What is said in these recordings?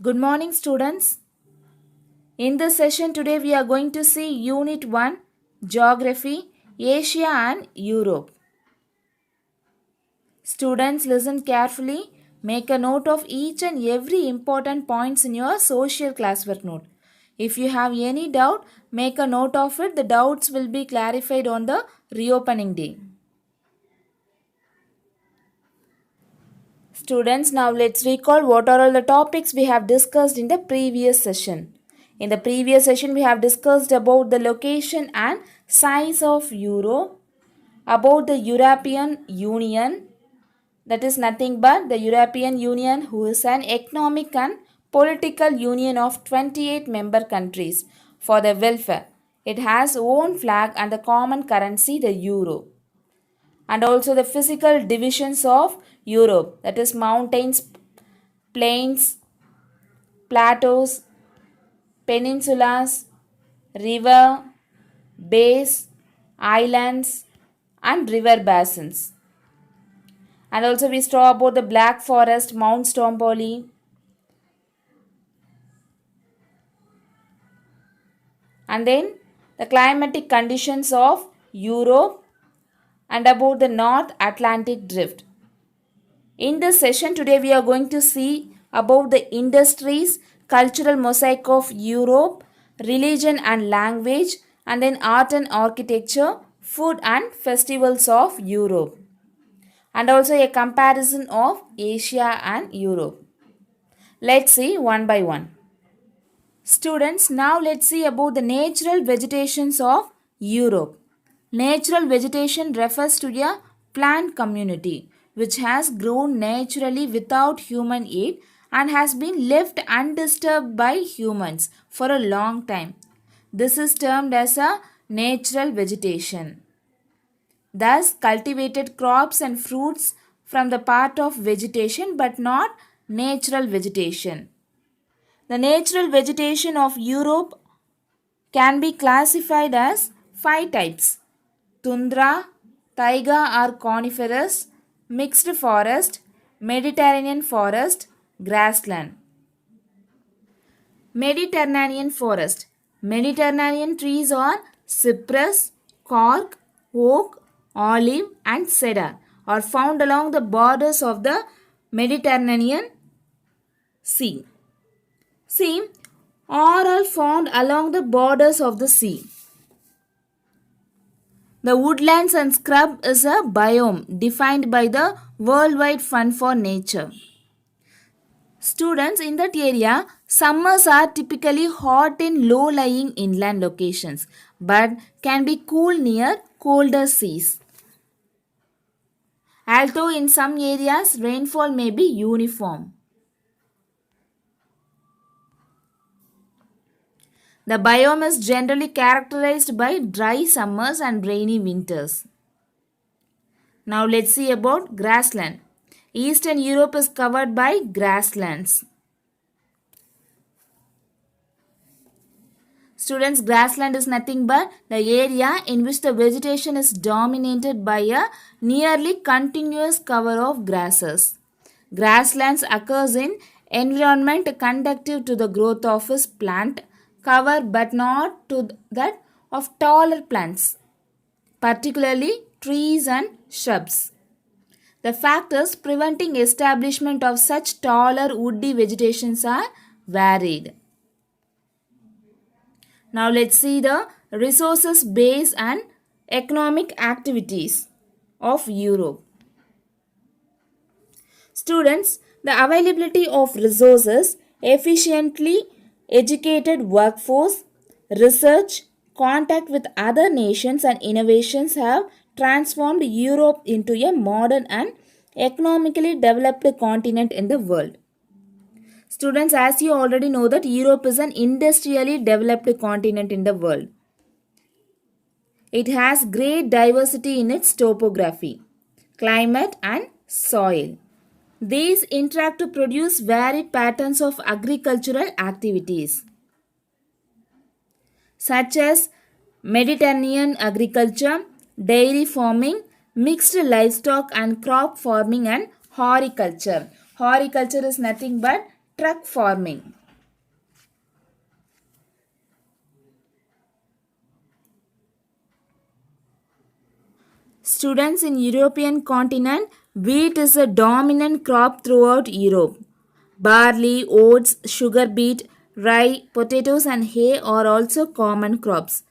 Good morning, students. In this session today, we are going to see Unit 1 Geography, Asia and Europe. Students, listen carefully. Make a note of each and every important points in your social classwork note. If you have any doubt, make a note of it. The doubts will be clarified on the reopening day. Students, now let's recall what are all the topics we have discussed in the previous session. In the previous session, we have discussed about the location and size of Europe, about the European Union, that is nothing but the European Union, who is an economic and political union of 28 member countries for the welfare. It has own flag and the common currency, the euro, and also the physical divisions of Europe, that is mountains, plains, plateaus, peninsulas, river, bays, islands, and river basins. And also we saw about the Black Forest, Mount Stromboli, and then the climatic conditions of Europe and about the North Atlantic Drift. In this session today we are going to see about the industries, cultural mosaic of Europe, religion and language, and then art and architecture, food and festivals of Europe, and also a comparison of Asia and Europe. Let's see one by one. Students, now let's see about the natural vegetations of Europe. Natural vegetation refers to a plant community which has grown naturally without human aid and has been left undisturbed by humans for a long time. This is termed as a natural vegetation. Thus, cultivated crops and fruits from the part of vegetation but not natural vegetation. The natural vegetation of Europe can be classified as five types: tundra, taiga or coniferous, mixed forest, Mediterranean forest, grassland. Mediterranean forest. Mediterranean trees are cypress, cork, oak, olive, and cedar are found along the borders of the Mediterranean Sea. See, are all found along the borders of the sea. The woodlands and scrub is a biome defined by the Worldwide Fund for Nature. Students, in that area, summers are typically hot in low-lying inland locations but can be cool near colder seas. Although in some areas rainfall may be uniform. The biome is generally characterized by dry summers and rainy winters. Now let's see about grassland. Eastern Europe is covered by grasslands. Students, grassland is nothing but the area in which the vegetation is dominated by a nearly continuous cover of grasses. Grasslands occurs in environment conducive to the growth of its plant cover but not to that of taller plants, particularly trees and shrubs. The factors preventing establishment of such taller woody vegetations are varied. Now let's see the resources base and economic activities of Europe. Students, the availability of resources, efficiently educated workforce, research, contact with other nations and innovations have transformed Europe into a modern and economically developed continent in the world. Students, as you already know that Europe is an industrially developed continent in the world. It has great diversity in its topography, climate and soil. These interact to produce varied patterns of agricultural activities, such as Mediterranean agriculture, dairy farming, mixed livestock and crop farming, and horticulture. Horticulture is nothing but Truck farming. Students in European continent, wheat is a dominant crop throughout Europe. Barley, oats, sugar beet, rye, potatoes and hay are also common crops.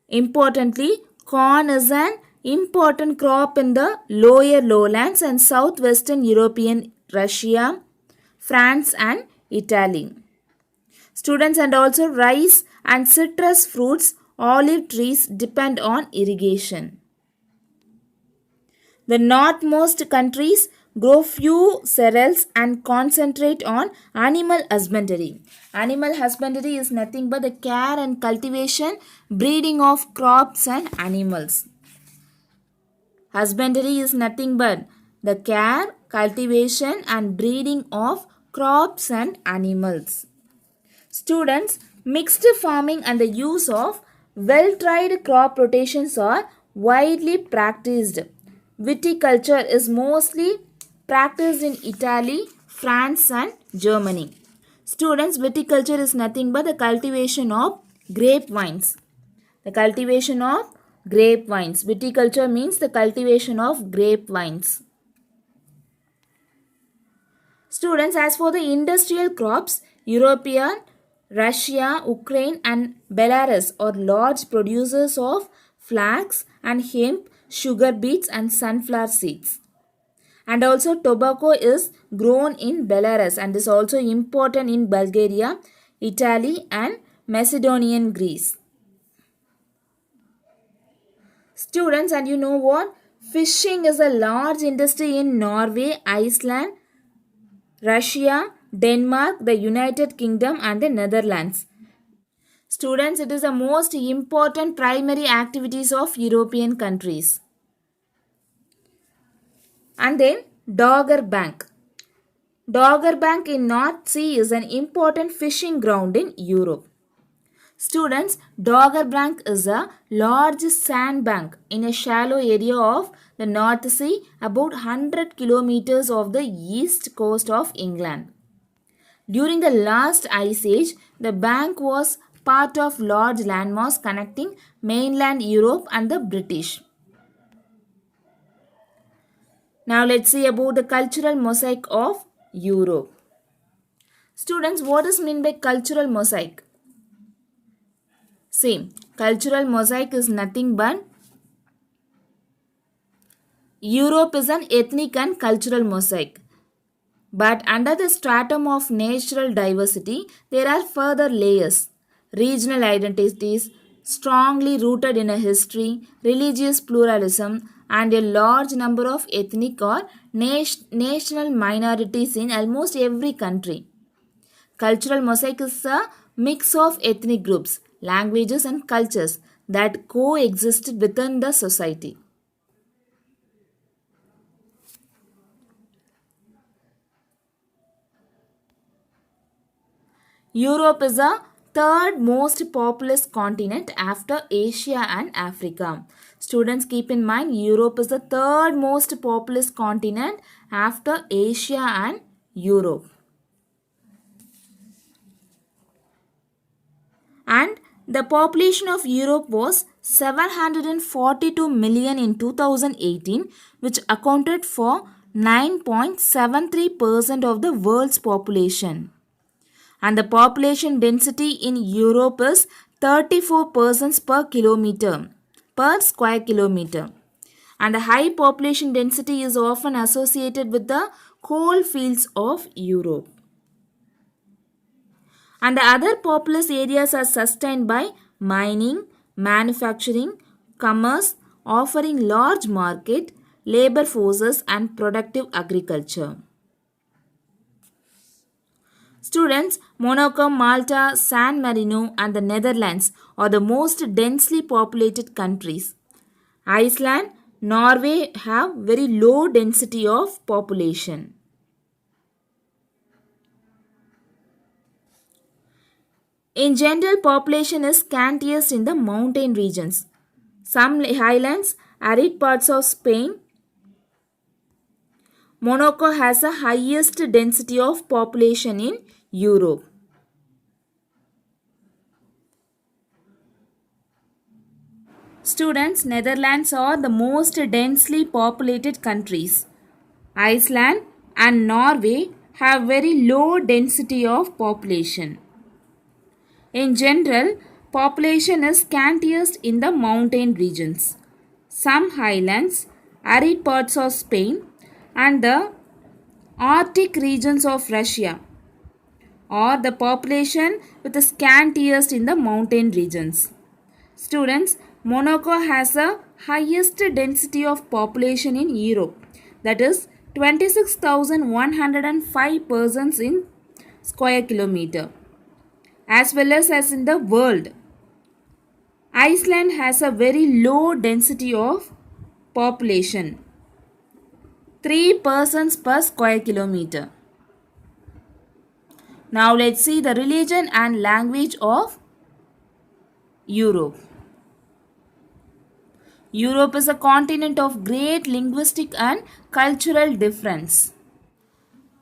Importantly, corn is an important crop in the lower lowlands and southwestern European Russia, France and Italy. Students, and also rice and citrus fruits, olive trees depend on irrigation. The northmost countries grow few cereals and concentrate on animal husbandry. Animal husbandry is nothing but the care and cultivation, breeding of crops and animals. Husbandry is nothing but the care, cultivation and breeding of crops and animals. Students, mixed farming and the use of well-tried crop rotations are widely practiced. Viticulture is mostly practiced in Italy, France and Germany. Students, viticulture is nothing but the cultivation of grapevines. The cultivation of grapevines. Viticulture means the cultivation of grapevines. Students, as for the industrial crops, European, Russia, Ukraine and Belarus are large producers of flax and hemp, sugar beets and sunflower seeds. And also tobacco is grown in Belarus and is also important in Bulgaria, Italy and Macedonian Greece. Students, and you know what? Fishing is a large industry in Norway, Iceland, Russia, Denmark, the United Kingdom and the Netherlands. Students, it is the most important primary activities of European countries. And then Dogger Bank. Dogger Bank in North Sea is an important fishing ground in Europe. Students, Dogger Bank is a large sandbank in a shallow area of the North Sea, about 100 kilometers off the east coast of England. During the last ice age, the bank was part of large landmass connecting mainland Europe and the British. Now let's see about the cultural mosaic of Europe. Students, what is meant by cultural mosaic? Same. Cultural mosaic is nothing but Europe is an ethnic and cultural mosaic. But under the stratum of natural diversity, there are further layers. Regional identities, strongly rooted in a history, religious pluralism, and a large number of ethnic or national minorities in almost every country. Cultural mosaic is a mix of ethnic groups, languages, and cultures that coexist within the society. Europe is the third most populous continent after Asia and Africa. Students, keep in mind Europe is the third most populous continent after Asia and Europe. And the population of Europe was 742 million in 2018, which accounted for 9.73% of the world's population. And the population density in Europe is 34 persons per kilometer per square kilometer. And the high population density is often associated with the coal fields of Europe. And the other populous areas are sustained by mining, manufacturing, commerce, offering large market, labor forces and productive agriculture. Students, Monaco, Malta, San Marino and the Netherlands are the most densely populated countries. Iceland, Norway have very low density of population. In general, population is scantiest in the mountain regions. Some highlands, arid parts of Spain, Monaco has the highest density of population in Europe. Students, Netherlands are the most densely populated countries. Iceland and Norway have very low density of population. In general, population is scantiest in the mountain regions, some highlands, arid parts of Spain, and the Arctic regions of Russia, or the population with the scantiest in the mountain regions. Students, Monaco has the highest density of population in Europe, that is 26,105 persons in square kilometer, as well as in the world. Iceland has a very low density of population, 3 persons per square kilometer. Now let's see the religion and language of Europe. Europe is a continent of great linguistic and cultural difference.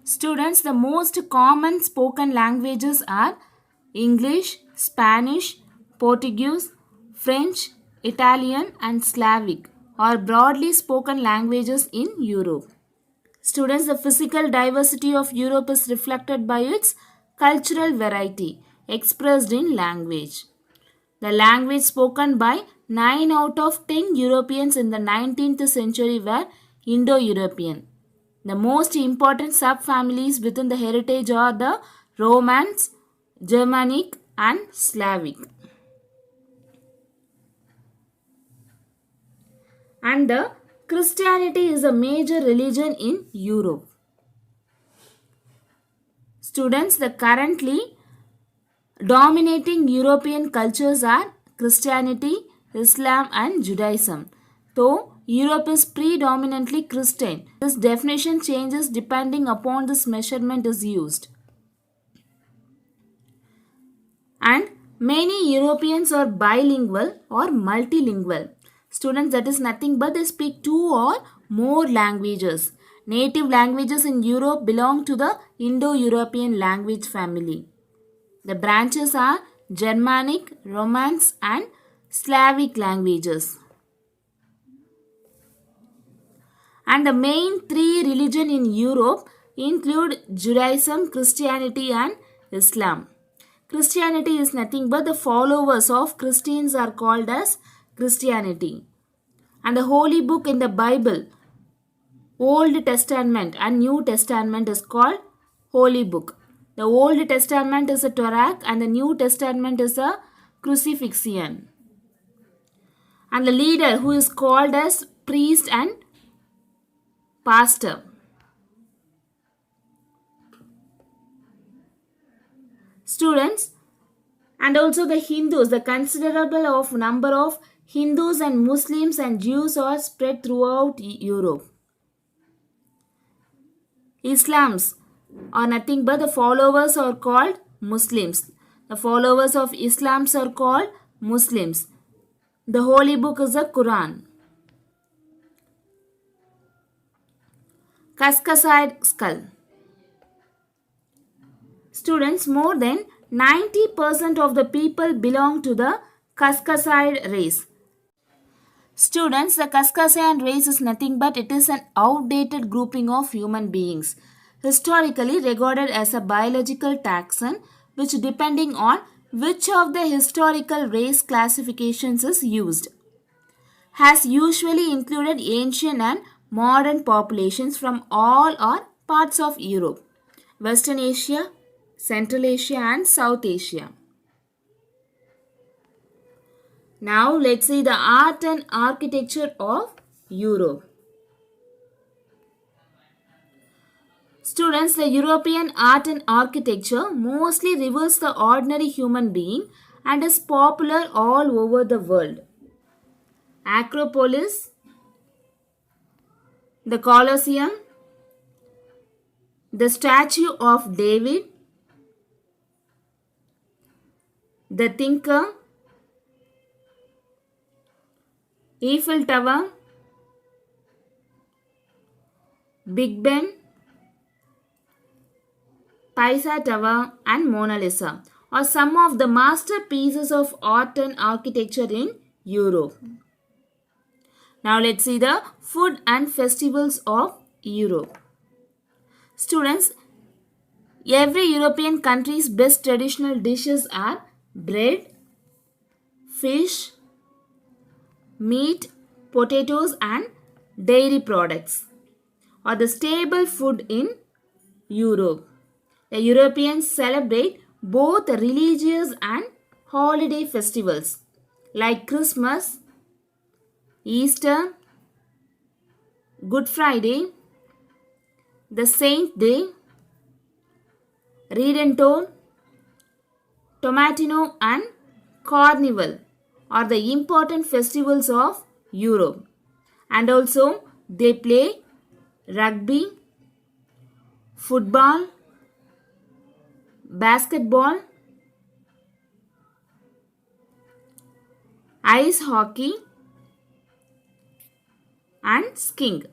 Students, the most common spoken languages are English, Spanish, Portuguese, French, Italian and Slavic are broadly spoken languages in Europe. Students, the physical diversity of Europe is reflected by its cultural variety expressed in language. The language spoken by 9 out of 10 Europeans in the 19th century were Indo-European. The most important subfamilies within the heritage are the Romance, Germanic and Slavic. And the Christianity is a major religion in Europe. Students, the currently dominating European cultures are Christianity, Islam and Judaism. Though Europe is predominantly Christian, this definition changes depending upon this measurement is used. And many Europeans are bilingual or multilingual. Students, that is nothing but they speak 2 or more languages. Native languages in Europe belong to the Indo-European language family. The branches are Germanic, Romance and Slavic languages. And the main 3 religions in Europe include Judaism, Christianity and Islam. Christianity is nothing but the followers of Christians are called as Christianity. And the holy book in the Bible, Old Testament and New Testament is called Holy Book. The Old Testament is a Torah and the New Testament is a Crucifixion. And the leader who is called as priest and pastor. Students, and also the Hindus, the considerable of number of Hindus and Muslims and Jews are spread throughout Europe. Islams are nothing but the followers are called Muslims. The followers of Islams are called Muslims. The holy book is the Quran. Caucasian skull. Students, more than 90% of the people belong to the Caucasian race. Students, the Caucasian race is nothing but it is an outdated grouping of human beings, historically regarded as a biological taxon, which depending on which of the historical race classifications is used, has usually included ancient and modern populations from all or parts of Europe, Western Asia, Central Asia and South Asia. Now let's see the art and architecture of Europe. Students, the European art and architecture mostly reveals the ordinary human being and is popular all over the world. Acropolis, the Colosseum, the Statue of David, the Thinker, Eiffel Tower, Big Ben, Pisa Tower, and Mona Lisa are some of the masterpieces of art and architecture in Europe. Now let's see the food and festivals of Europe. Students, every European country's best traditional dishes are bread, fish, meat, potatoes, and dairy products are the staple food in Europe. The Europeans celebrate both religious and holiday festivals like Christmas, Easter, Good Friday, the Saint Day, Redentone, Tomatino, and Carnival are the important festivals of Europe. And also they play rugby, football, basketball, ice hockey, and skiing.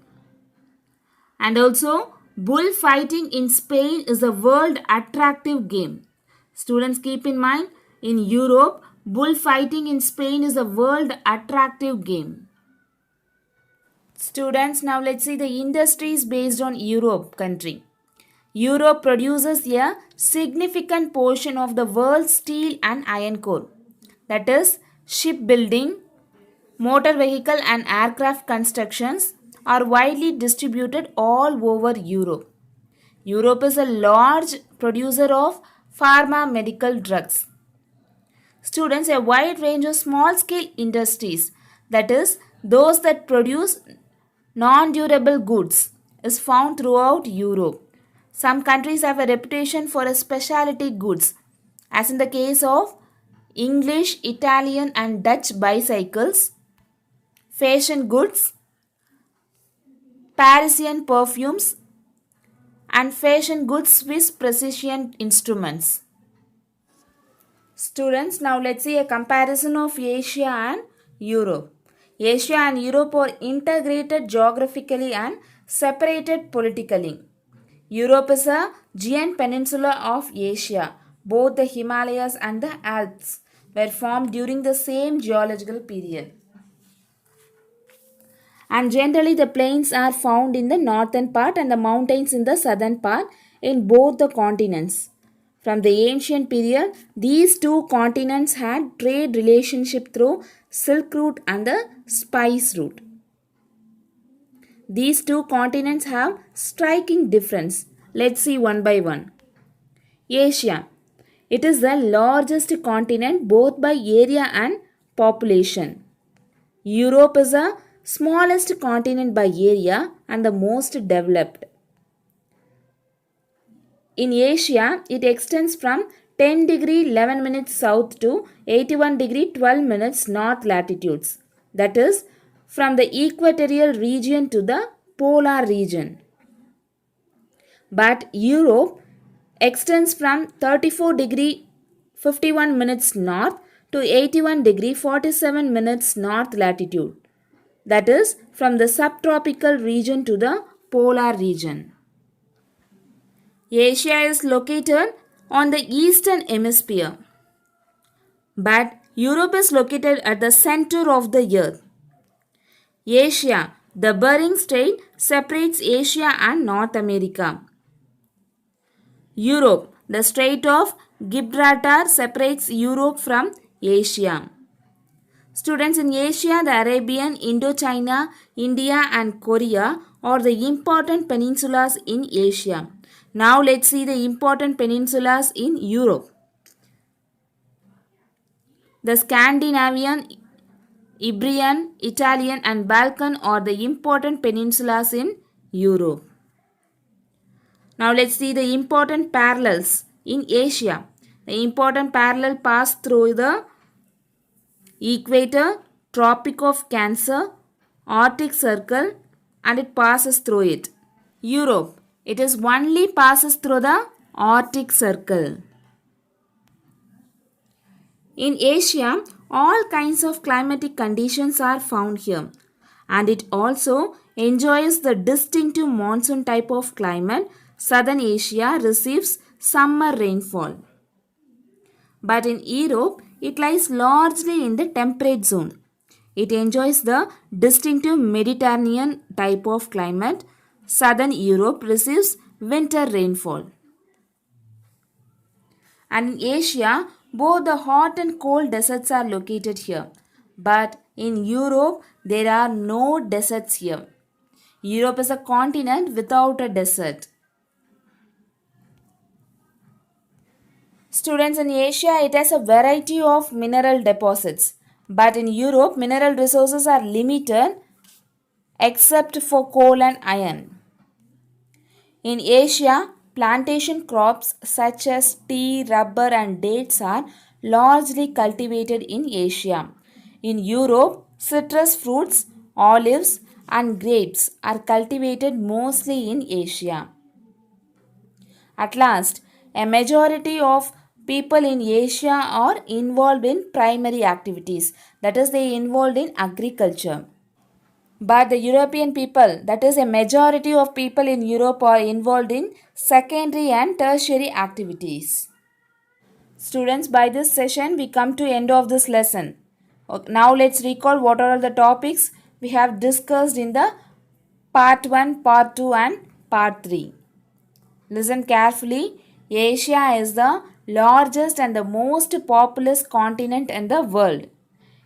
And also bullfighting in Spain is a world attractive game. Students, keep in mind, in Europe, bullfighting in Spain is a world attractive game. Students, now let's see the industries based on Europe country. Europe produces a significant portion of the world's steel and iron core. That is, shipbuilding, motor vehicle and aircraft constructions are widely distributed all over Europe. Europe is a large producer of pharma medical drugs. Students, a wide range of small scale industries, that is, those that produce non durable goods, is found throughout Europe. Some countries have a reputation for a specialty goods, as in the case of English, Italian, and Dutch bicycles, fashion goods, Parisian perfumes, and fashion goods Swiss precision instruments. Students, now let's see a comparison of Asia and Europe. Asia and Europe are integrated geographically and separated politically. Europe is a giant peninsula of Asia. Both the Himalayas and the Alps were formed during the same geological period. And generally the plains are found in the northern part and the mountains in the southern part in both the continents. From the ancient period, these two continents had trade relationship through Silk Route and the Spice Route. These two continents have striking difference. Let's see one by one. Asia. It is the largest continent both by area and population. Europe is the smallest continent by area and the most developed. In Asia, it extends from 10 degree 11 minutes south to 81 degree 12 minutes north latitudes. That is, from the equatorial region to the polar region. But Europe extends from 34 degree 51 minutes north to 81 degree 47 minutes north latitude. That is, from the subtropical region to the polar region. Asia is located on the eastern hemisphere, but Europe is located at the center of the earth. Asia, the Bering Strait separates Asia and North America. Europe, the Strait of Gibraltar separates Europe from Asia. Students, in Asia, the Arabian, Indochina, India and Korea are the important peninsulas in Asia. Now let's see the important peninsulas in Europe. The Scandinavian, Iberian, Italian and Balkan are the important peninsulas in Europe. Now let's see the important parallels in Asia. The important parallel pass through the equator, Tropic of Cancer, Arctic Circle, and it passes through it. Europe, it is only passes through the Arctic Circle. In Asia, all kinds of climatic conditions are found here, and it also enjoys the distinctive monsoon type of climate. Southern Asia receives summer rainfall. But in Europe, it lies largely in the temperate zone. It enjoys the distinctive Mediterranean type of climate. Southern Europe receives winter rainfall. And in Asia, both the hot and cold deserts are located here. But in Europe, there are no deserts here. Europe is a continent without a desert. Students, in Asia, it has a variety of mineral deposits. But in Europe, mineral resources are limited except for coal and iron. In Asia, plantation crops such as tea, rubber, and dates are largely cultivated in Asia. In Europe, citrus fruits, olives, and grapes are cultivated mostly in Asia. At last, a majority of people in Asia are involved in primary activities, that is, they involved in agriculture. But the European people, that is, a majority of people in Europe are involved in secondary and tertiary activities. Students, by this session we come to end of this lesson. Now let's recall what are all the topics we have discussed in the part 1, part 2 and part 3. Listen carefully. Asia is the largest and the most populous continent in the world.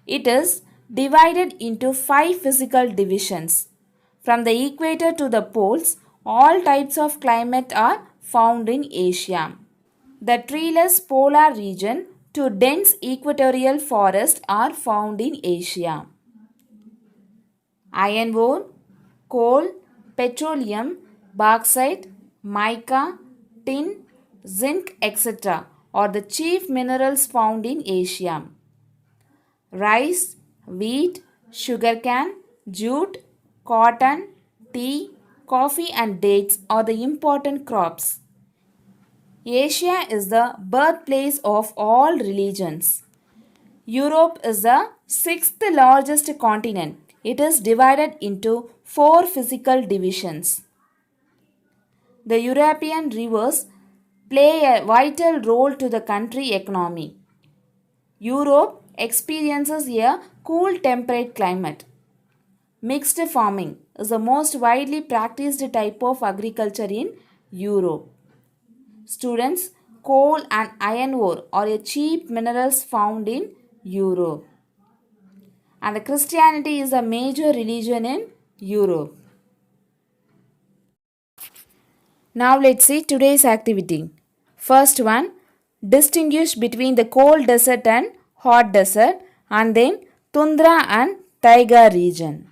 It is divided into 5 physical divisions. From the equator to the poles, all types of climate are found in Asia. The treeless polar region to dense equatorial forest are found in Asia. Iron ore, coal, petroleum, bauxite, mica, tin, zinc, etc. are the chief minerals found in Asia. Rice, wheat, sugarcane, jute, cotton, tea, coffee and dates are the important crops. Asia is the birthplace of all religions. Europe is the sixth largest continent. It is divided into 4 physical divisions. The European rivers play a vital role to the country economy. Europe experiences a cool temperate climate. Mixed farming is the most widely practiced type of agriculture in Europe. Students, coal and iron ore are a cheap minerals found in Europe. And the Christianity is a major religion in Europe. Now let's see today's activity. First one, distinguish between the cold desert and hot desert, and then tundra and taiga region.